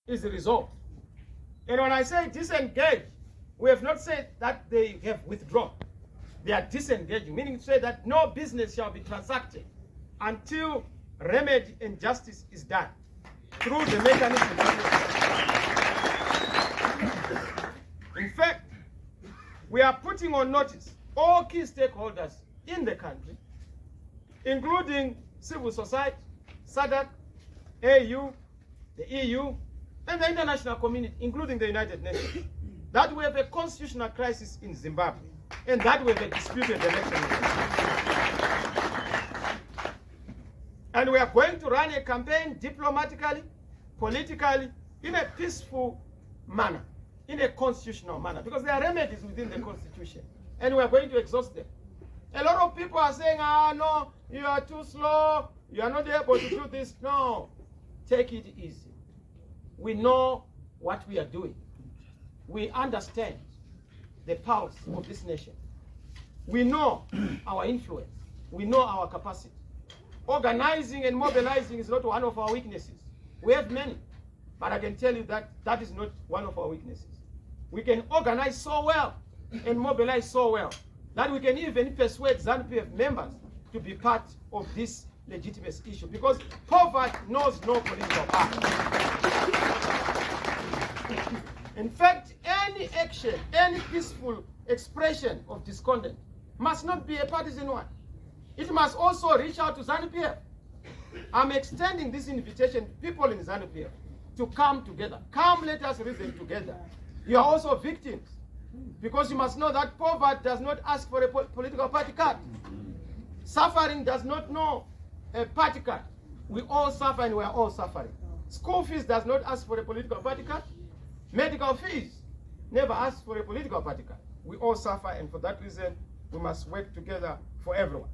is resolved. And when I say disengage, we have not said that they have withdrawn. They are disengaging, meaning to say that no business shall be transacted until remedy and justice is done through the mechanism. In fact, we are putting on notice all key stakeholders in the country, including civil society, SADC, AU, the EU, and the international community, including the United Nations, that we have a constitutional crisis in Zimbabwe, and that we have a disputed election. And we are going to run a campaign diplomatically, politically, in a peaceful manner, in a constitutional manner, because there are remedies within the Constitution, and we are going to exhaust them. A lot of people are saying, no, you are too slow, you are not able to do this. No, take it easy. We know what we are doing. We understand the pulse of this nation. We know our influence. We know our capacity. Organizing and mobilizing is not one of our weaknesses. We have many, but I can tell you that that is not one of our weaknesses. We can organize so well and mobilize so well that we can even persuade ZANU-PF members to be part of this legitimate issue, because poverty knows no political party. In fact, any action, any peaceful expression of discontent must not be a partisan one. It must also reach out to ZANU-PF. I'm extending this invitation to people in ZANU-PF to come together. Come, let us reason together. You are also victims, because you must know that poverty does not ask for a political party card. Suffering does not know a party card. We all suffer and we are all suffering. School fees does not ask for a political party card. Medical fees never ask for a political party card. We all suffer, and for that reason, we must work together for everyone.